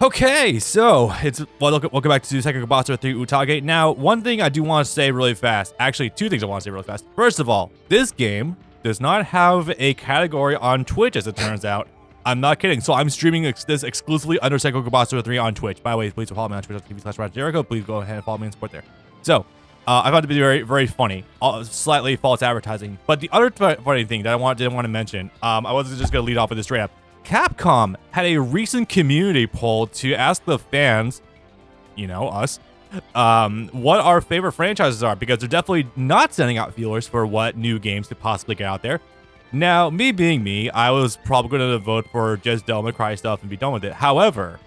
Okay, so welcome back to Sengoku Basara 3 Utage. Now, one thing I do want to say really fast. Actually, two things I want to say really fast. First of all, this game does not have a category on Twitch, as it turns out. I'm not kidding. So I'm streaming this exclusively under Sengoku Basara 3 on Twitch. By the way, please follow me on twitch.tv/RadJericho. Please go ahead and follow me and support there. So, I found it to be very, very funny. Slightly false advertising. But the other funny thing that I didn't want to mention, I wasn't just going to lead off with this straight up. Capcom had a recent community poll to ask the fans, you know, us, what our favorite franchises are, because they're definitely not sending out feelers for what new games could possibly get out there. Now, me being me, I was probably going to vote for just Devil May Cry stuff and be done with it. However,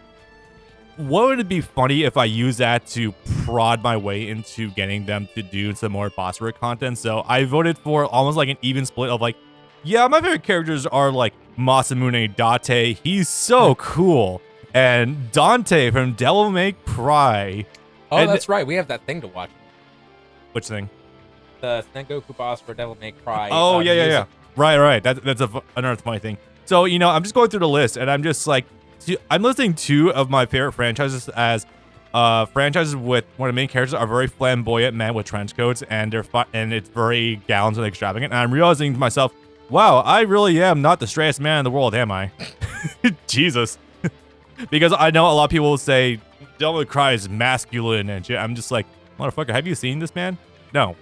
would it be funny if I use that to prod my way into getting them to do some more Basara content? So I voted for almost like an even split of like, yeah, my favorite characters are like Masamune Date. He's so cool. And Dante from Devil May Cry. Oh, and that's right. We have that thing to watch. Which thing? The Sengoku Boss for Devil May Cry. Oh, yeah. Right. That's another funny thing. So, you know, I'm just going through the list, and I'm just like, I'm listing two of my favorite franchises as franchises with one of the main characters are very flamboyant men with trench coats, and they're fun, and it's very gallons and extravagant. And I'm realizing to myself, wow, I really am not the straightest man in the world, am I? Jesus. Because I know a lot of people will say Devil May Cry is masculine and shit. I'm just like, motherfucker, have you seen this man? No.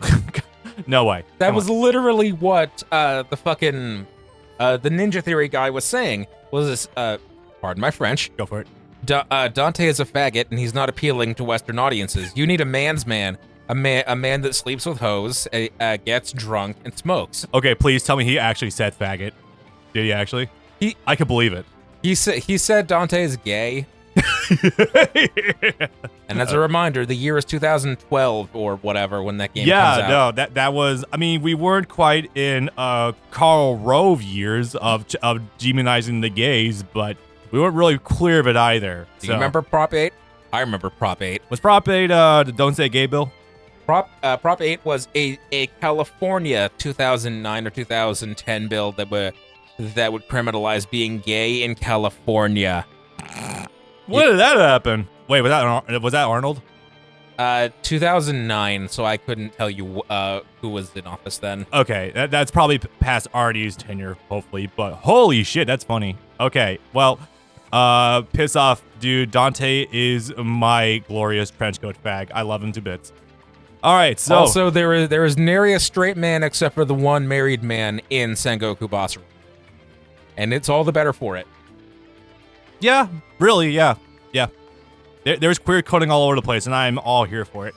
No way. That was literally what the fucking the Ninja Theory guy was saying. Was this pardon my French. Go for it. Dante is a faggot and he's not appealing to Western audiences. You need a man's man. A man that sleeps with hoes, gets drunk, and smokes. Okay, please tell me he actually said faggot. Did he actually? I could believe it. He said Dante is gay. And as a reminder, the year is 2012 or whatever when that game comes out. Yeah, no, that was. I mean, we weren't quite in Karl Rove years of demonizing the gays, but we weren't really clear of it either. Do you remember Prop 8? I remember Prop 8. Was Prop 8 the Don't Say Gay bill? Prop 8 was a California 2009 or 2010 bill that would criminalize being gay in California. When did that happen? Wait, was that Arnold? 2009, so I couldn't tell you who was in office then. Okay, that's probably past Artie's tenure, hopefully, but holy shit, that's funny. Okay, well, piss off, dude. Dante is my glorious trenchcoat fag. I love him to bits. All right, so also there is nary a straight man except for the one married man in Sengoku Basara, and it's all the better for it. Yeah, really, yeah. There's queer coding all over the place, and I'm all here for it.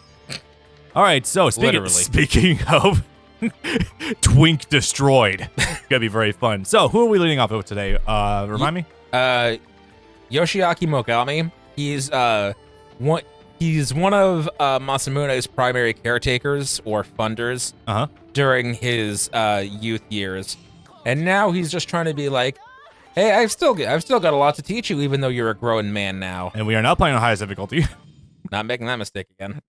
All right, so speaking of Twink destroyed, gonna be very fun. So who are we leading off with today? Remind me. Yoshiaki Mogami. He's one of Masamune's primary caretakers or funders during his youth years, and now he's just trying to be like, hey, I've still got a lot to teach you, even though you're a grown man now. And we are not playing on highest difficulty. Not making that mistake again.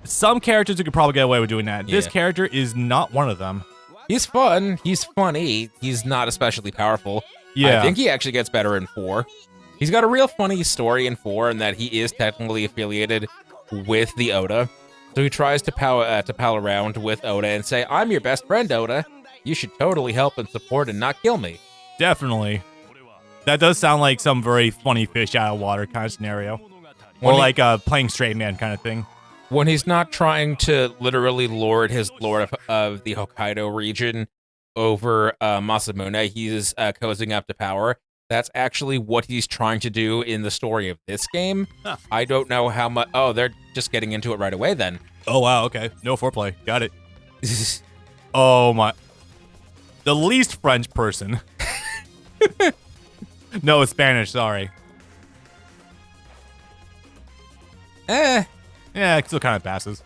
Some characters you could probably get away with doing that. Yeah. This character is not one of them. He's fun. He's funny. He's not especially powerful. Yeah. I think he actually gets better in 4. He's got a real funny story in 4, in that he is technically affiliated with the Oda. So he tries to pal around with Oda and say, I'm your best friend, Oda. You should totally help and support and not kill me. Definitely. That does sound like some very funny fish out of water kind of scenario. Or like a playing straight man kind of thing. When he's not trying to literally lord his lord of the Hokkaido region over Masamune, he's cozying up to power. That's actually what he's trying to do in the story of this game. Huh. I don't know how much... Oh, they're just getting into it right away then. Oh, wow, okay. No foreplay. Got it. Oh, my... The least French person. No, it's Spanish, sorry. Yeah, it still kind of passes.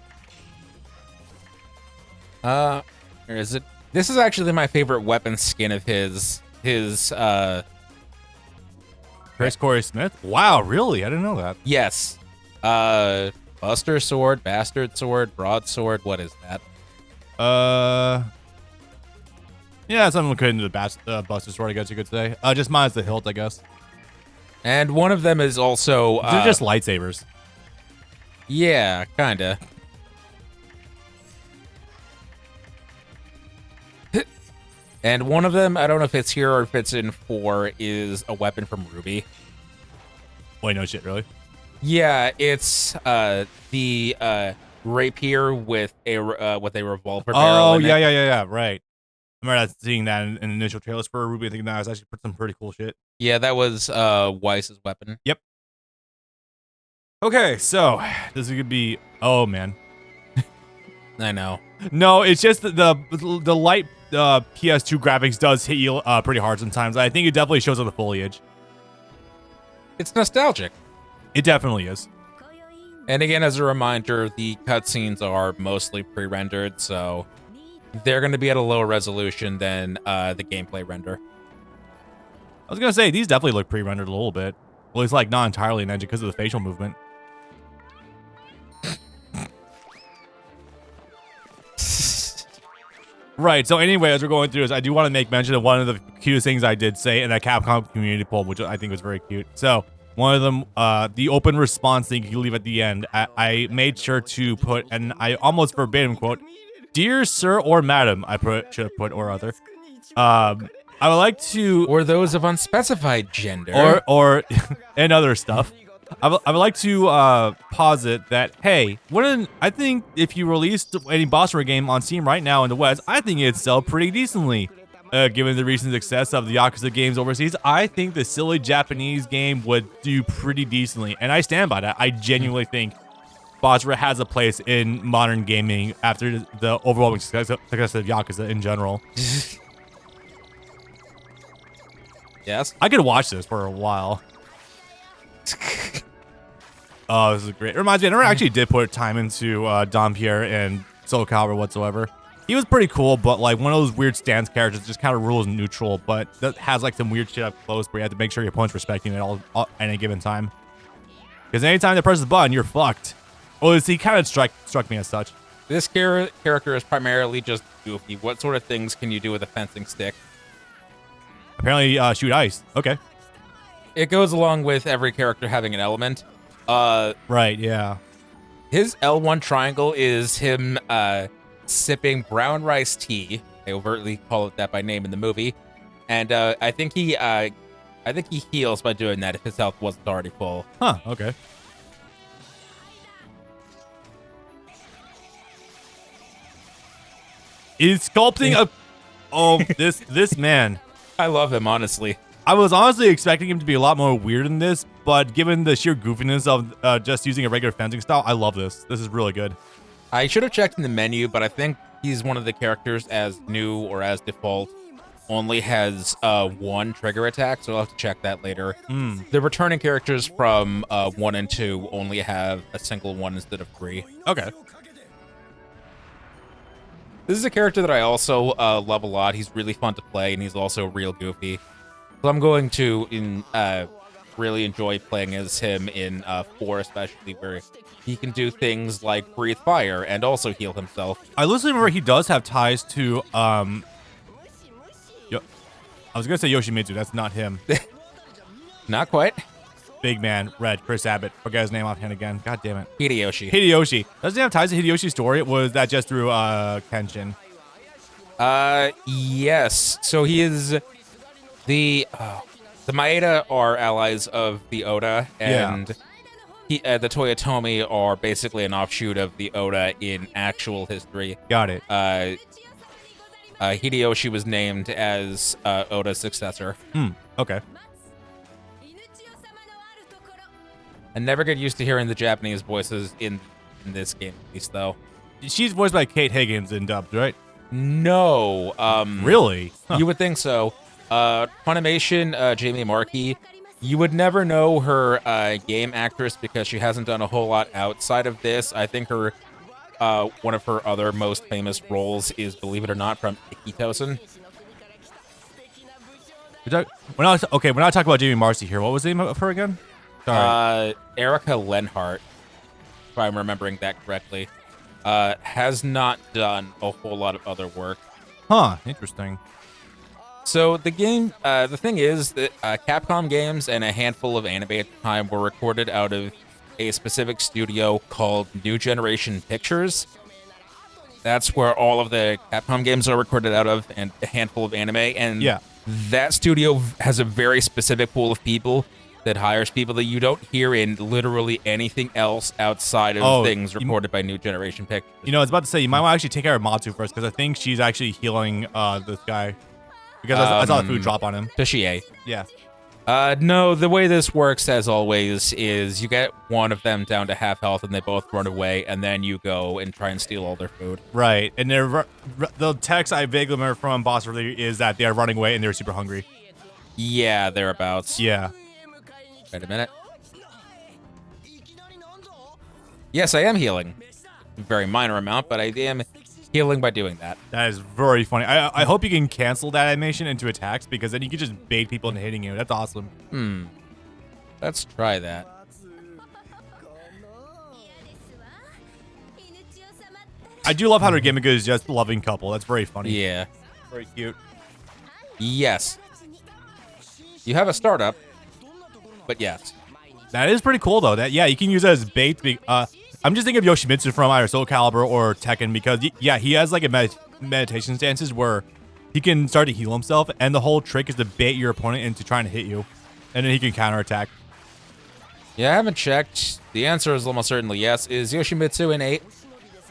Where is it? This is actually my favorite weapon skin of his. Chris Corey Smith? Wow, really? I didn't know that. Yes. Buster Sword, Bastard Sword, Broadsword, what is that? Yeah, something could into the Buster Sword, I guess you could say. Just minus the hilt, I guess. And one of them is also They're just lightsabers. yeah, kinda. And one of them, I don't know if it's here or if it's in 4, is a weapon from Ruby. Wait, no shit, really? Yeah, it's the rapier with a revolver barrel. Oh, in yeah, it. yeah, right. I remember seeing that in initial trailers for Ruby. I think that was actually some pretty cool shit. Yeah, that was Weiss's weapon. Yep. Okay, so this is gonna be. Oh man. I know. No, it's just the light PS2 graphics does hit you pretty hard sometimes. I think it definitely shows on the foliage. It's nostalgic. It definitely is. And again, as a reminder, the cutscenes are mostly pre-rendered, so they're going to be at a lower resolution than the gameplay render. I was gonna say these definitely look pre-rendered a little bit. Well, it's like not entirely an engine because of the facial movement. Right. So anyway, as we're going through this, I do want to make mention of one of the cutest things I did say in that Capcom community poll, which I think was very cute. So one of them, the open response thing you leave at the end, I made sure to put, and I almost verbatim quote, "Dear sir or madam," should have put or other. I would like to, or those of unspecified gender, or and other stuff. I would like to posit that, hey, I think if you released any Basara game on Steam right now in the West, I think it'd sell pretty decently. Given the recent success of the Yakuza games overseas, I think the silly Japanese game would do pretty decently. And I stand by that. I genuinely think Basara has a place in modern gaming after the overwhelming success of Yakuza in general. Yes. I could watch this for a while. Oh, this is great. It reminds me, I never actually did put time into Dompierre and Soul Calibur whatsoever. He was pretty cool, but like one of those weird stance characters just kind of rules neutral, but that has like some weird shit up close where you have to make sure your opponent's respecting it all at any given time. Because anytime they press the button, you're fucked. Well, he kind of struck me as such. This character is primarily just goofy. What sort of things can you do with a fencing stick? Apparently, shoot ice. Okay. It goes along with every character having an element. Right, yeah. His L1 triangle is him sipping brown rice tea. They overtly call it that by name in the movie. And I think he heals by doing that if his health wasn't already full. Huh, okay. Is sculpting a... Oh, this man. I love him, honestly. I was honestly expecting him to be a lot more weird than this, but given the sheer goofiness of just using a regular fencing style, I love this. This is really good. I should have checked in the menu, but I think he's one of the characters as new or as default only has one trigger attack, so I'll have to check that later. The returning characters from 1 and 2 only have a single one instead of 3. Okay. This is a character that I also love a lot. He's really fun to play, and he's also real goofy. So I'm going to really enjoy playing as him in 4, especially where he can do things like breathe fire and also heal himself. I loosely remember he does have ties to I was gonna say Yoshimitsu. That's not him. Not quite. Big man, Red, Chris Abbott. Forget his name offhand again. God damn it. Hideyoshi. Doesn't he have ties to Hideyoshi's story? Was that just through Kenshin? Yes. So he is the Maeda are allies of the Oda, and the Toyotomi are basically an offshoot of the Oda in actual history. Got it. Hideyoshi was named as Oda's successor. Okay. I never get used to hearing the Japanese voices in this game, at least, though. She's voiced by Kate Higgins in dubbed, right? No. Really? Huh. You would think so. Funimation, Jamie Markey, you would never know her game actress because she hasn't done a whole lot outside of this. I think her one of her other most famous roles is, believe it or not, from Ikitosen. When I talk about Jamie Marcy here, what was the name of her again? Sorry. Erica Lenhart, if I'm remembering that correctly, has not done a whole lot of other work. Huh, interesting. So the game, the thing is that Capcom games and a handful of anime at the time were recorded out of a specific studio called New Generation Pictures. That's where all of the Capcom games are recorded out of, and a handful of anime. And Yeah. that studio has a very specific pool of people that hires people that you don't hear in literally anything else outside of things recorded by New Generation Pictures. You know, I was about to say, you might want to actually take care of Matsu first, because I think she's actually healing this guy. Because I saw the food drop on him. Toshie. Yeah. No, the way this works, as always, is you get one of them down to half health and they both run away, and then you go and try and steal all their food. Right. And the text I vaguely remember from Boss Review is that they are running away and they're super hungry. Yeah, thereabouts. Yeah. Wait a minute. Yes, I am healing. A very minor amount, but I am healing by doing that. That is very funny. I hope you can cancel that animation into attacks, because then you can just bait people into hitting you. That's awesome. Let's try that. I do love how their gimmick is just loving couple. That's very funny. Yeah. Very cute. Yes. You have a startup, but yes. That is pretty cool, though. That, yeah, you can use it as bait. I'm just thinking of Yoshimitsu from either Soul Calibur or Tekken, because, yeah, he has like a meditation stances where he can start to heal himself, and the whole trick is to bait your opponent into trying to hit you, and then he can counterattack. Yeah, I haven't checked. The answer is almost certainly yes. Is Yoshimitsu in 8?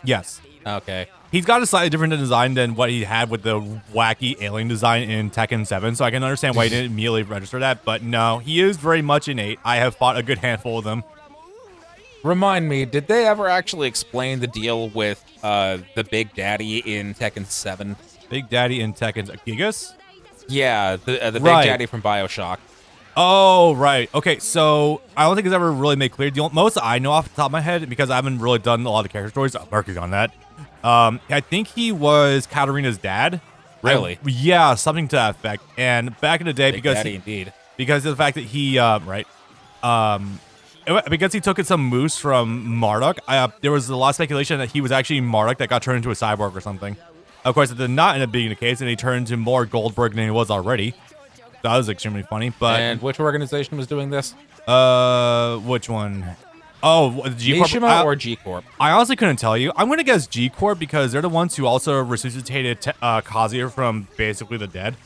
Yes. Okay. He's got a slightly different design than what he had with the wacky alien design in Tekken 7, so I can understand why he didn't immediately register that, but no, he is very much in 8. I have fought a good handful of them. Remind me, did they ever actually explain the deal with the Big Daddy in Tekken 7? Big Daddy in Tekken's Gigas? Yeah, the Big Right. Daddy from BioShock. Oh, right. Okay, so I don't think it's ever really made clear. Most I know off the top of my head, because I haven't really done a lot of character stories. I'm working on that. I think he was Katarina's dad. Really? Yeah, something to that effect. And back in the day, Big because Daddy indeed. because of the fact that he, because he took some moose from Marduk, there was a lot of speculation that he was actually Marduk that got turned into a cyborg or something. Of course, it did not end up being the case, and he turned into more Goldberg than he was already. That was extremely funny. But And which organization was doing this? which one? Oh, G Corp. Mishima or G Corp? I honestly couldn't tell you. I'm gonna guess G Corp, because they're the ones who also resuscitated Kazuya from basically the dead.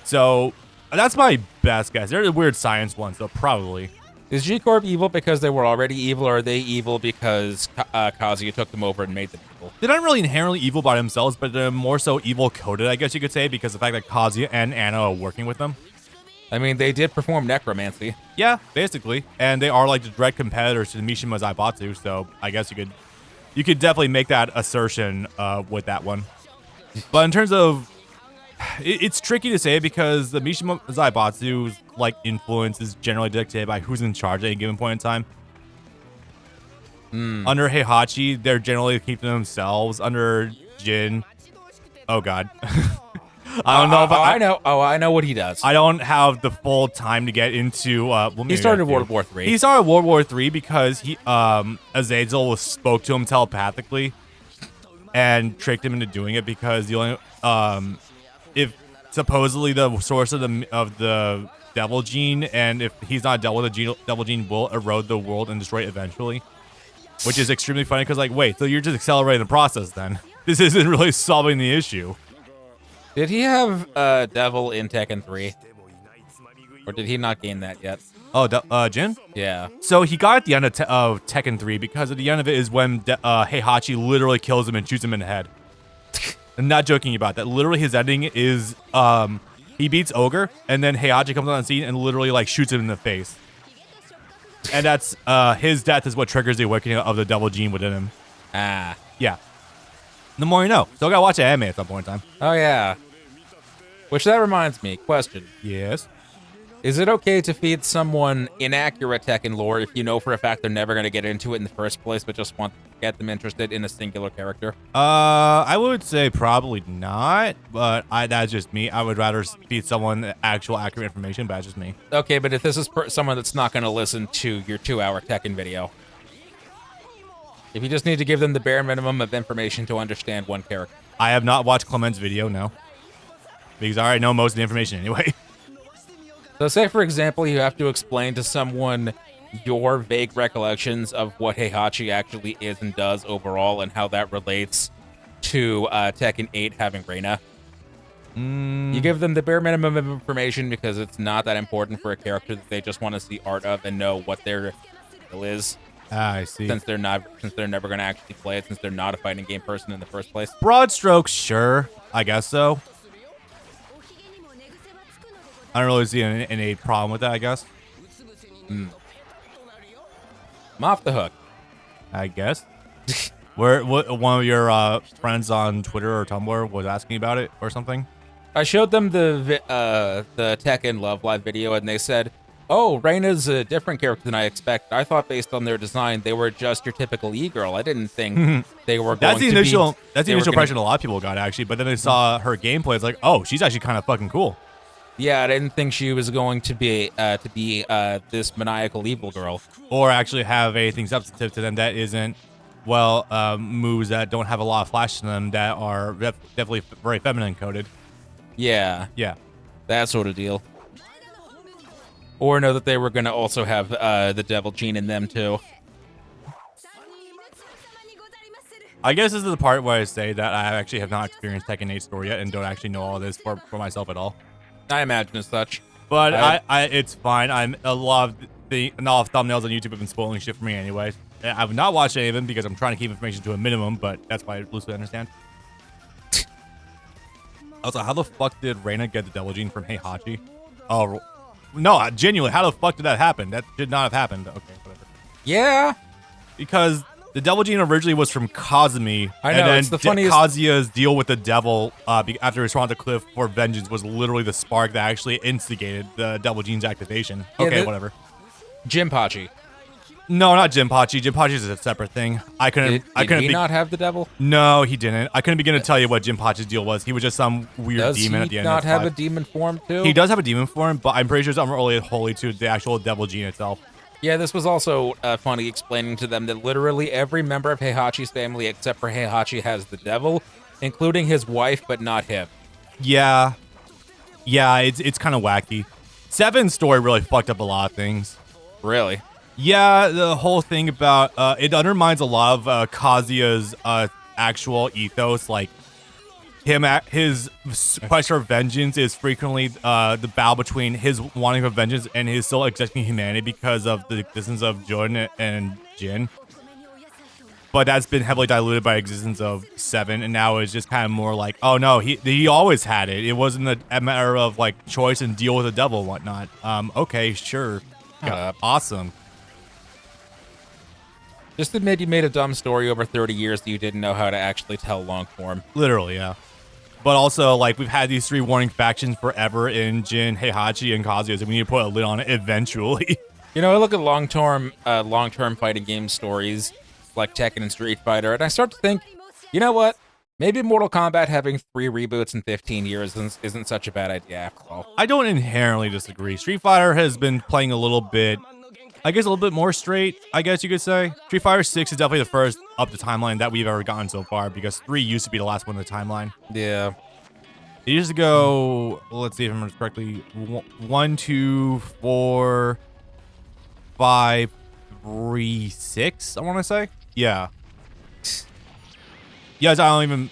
So that's my best guess. They're the weird science ones, though, probably. Is G Corp evil because they were already evil, or are they evil because Kazuya took them over and made them evil? They're not really inherently evil by themselves, but they're more so evil coded, I guess you could say, because of the fact that Kazuya and Anna are working with them. I mean, they did perform necromancy. Yeah, basically, and they are like the direct competitors to Mishima Zaibatsu. So I guess you could definitely make that assertion with that one. But in terms of, it's tricky to say, because the Mishima Zaibatsu's like influence is generally dictated by who's in charge at any given point in time. Under Heihachi, they're generally keeping themselves. Under Jin, oh god. I don't know if I know. Oh, I know what he does. I don't have the full time to get into. He started World War III. He started World War III because Azazel spoke to him telepathically and tricked him into doing it, because the only if supposedly the source of the devil gene, and if he's not dealt with the devil gene, will erode the world and destroy it eventually, which is extremely funny, because like, wait, so you're just accelerating the process then? This isn't really solving the issue. Did he have Devil in Tekken 3? Or did he not gain that yet? Oh, Jin? Yeah. So he got at the end of Tekken 3, because at the end of it is when Heihachi literally kills him and shoots him in the head. I'm not joking about that. Literally, his ending is he beats Ogre, and then Heihachi comes on the scene and literally like shoots him in the face. And that's his death is what triggers the awakening of the devil gene within him. Ah. Yeah. The more you know. Still gotta watch the anime at some point in time. Oh, yeah. Which that reminds me. Question. Yes. Is it okay to feed someone inaccurate Tekken lore if you know for a fact they're never going to get into it in the first place, but just want to get them interested in a singular character? I would say probably not, but that's just me. I would rather feed someone actual accurate information, but that's just me. Okay, but if this is someone that's not going to listen to your 2-hour Tekken video, if you just need to give them the bare minimum of information to understand one character. I have not watched Clement's video, no. because I already know most of the information anyway. So say, for example, you have to explain to someone your vague recollections of what Heihachi actually is and does overall and how that relates to Tekken 8 having Reina. You give them the bare minimum of information because it's not that important for a character that they just want to see art of and know what their skill is. I see. Since they're never going to actually play it, since they're not a fighting game person in the first place. Broad strokes, sure. I guess so. I don't really see any problem with that, I guess. I'm off the hook. I guess. One of your friends on Twitter or Tumblr was asking about it or something? I showed them the Tekken Love Live video, and they said, "Oh, Reina's a different character than I expected. I thought based on their design, they were just your typical e-girl. I didn't think they were That's going the initial. to be, That's the initial impression a lot of people got actually. But then they saw her gameplay. It's like, oh, she's actually kind of fucking cool. Yeah, I didn't think she was going to be this maniacal evil girl, or actually have anything substantive to them that isn't, well, moves that don't have a lot of flash to them that are definitely very feminine coded. Yeah, that sort of deal. Or know that they were going to also have the devil gene in them too. I guess this is the part where I say that I actually have not experienced Tekken 8 story yet and don't actually know all this for myself at all. I imagine as such. But I it's fine. A lot of thumbnails on YouTube have been spoiling shit for me anyways. I've not watched any of them because I'm trying to keep information to a minimum, but that's why I loosely understand. Also, how the fuck did Reina get the devil gene from Heihachi? Oh, no, genuinely, how the fuck did that happen? That did not have happened. Okay, whatever. Yeah. Because the devil gene originally was from Kazumi. I know, and then it's the funniest. Kazuya's deal with the devil after he swung the cliff for vengeance was literally the spark that actually instigated the devil gene's activation. Yeah, Okay, whatever. Jinpachi. No, not Jinpachi. Jinpachi is a separate thing. Did he not have the devil? No, he didn't. I couldn't begin to tell you what Jinpachi's deal was. He was just some weird demon at the end. Does he not have a demon form too? He does have a demon form, but I'm pretty sure it's unrelated wholly to the actual devil gene itself. Yeah, this was also funny explaining to them that literally every member of Heihachi's family except for Heihachi has the devil, including his wife, but not him. Yeah, it's kind of wacky. Seven's story really fucked up a lot of things. Really? Yeah, the whole thing about it undermines a lot of Kazuya's actual ethos. Like his quest for vengeance is frequently the battle between his wanting for vengeance and his still existing humanity because of the existence of Jun and Jin. But that's been heavily diluted by the existence of Seven, and now it's just kind of more like, oh no, he always had it. It wasn't a matter of like choice and deal with the devil and whatnot. Okay, sure, awesome. Just admit you made a dumb story over 30 years that you didn't know how to actually tell long form. Literally, yeah. But also, like, we've had these three warring factions forever in Jin, Heihachi, and Kazuya, so we need to put a lid on it eventually. You know, I look at long-term fighting game stories like Tekken and Street Fighter, and I start to think, you know what? Maybe Mortal Kombat having 3 reboots in 15 years isn't such a bad idea after all. I don't inherently disagree. Street Fighter has been playing a little bit, I guess, a little bit more straight, I guess you could say. Street Fighter 6 is definitely the first up the timeline that we've ever gotten so far, because 3 used to be the last one in the timeline. Yeah. It used to go, let's see if I remember correctly, 1, 2, 4, 5, 3, 6, I want to say. Yeah. Yes, I don't even...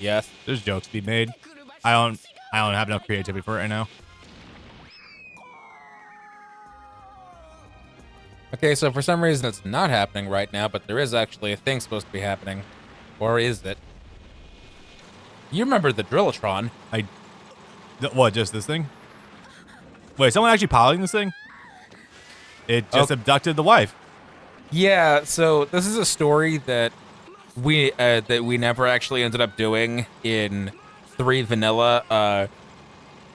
Yes. There's jokes to be made. I don't have enough creativity for it right now. Okay, so for some reason it's not happening right now, but there is actually a thing supposed to be happening. Or is it? You remember the Drillotron. What, just this thing? Wait, someone actually piloting this thing? It just abducted the wife. Yeah, so this is a story that we never actually ended up doing in 3 Vanilla.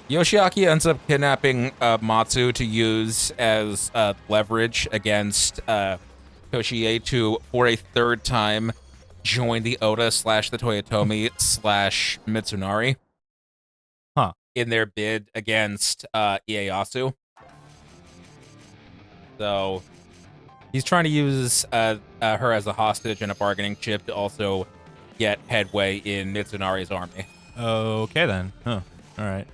Yoshiaki ends up kidnapping Matsu to use as leverage against Toshie to, for a 3rd time, join the Oda / the Toyotomi / Mitsunari. Huh. In their bid against Ieyasu. So he's trying to use her as a hostage and a bargaining chip to also get headway in Mitsunari's army. Okay then. Huh. All right.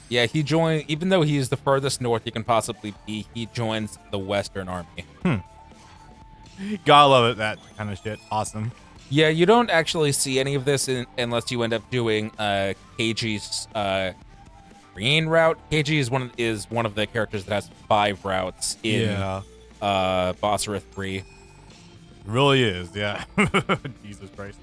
Yeah, he joined, even though he's the furthest north he can possibly be, he joins the Western Army. Gotta love it. That kind of shit. Awesome. Yeah, you don't actually see any of this unless you end up doing KG's green route. KG is one of the characters that has 5 routes in Basara 3. Really is. Yeah. Jesus Christ.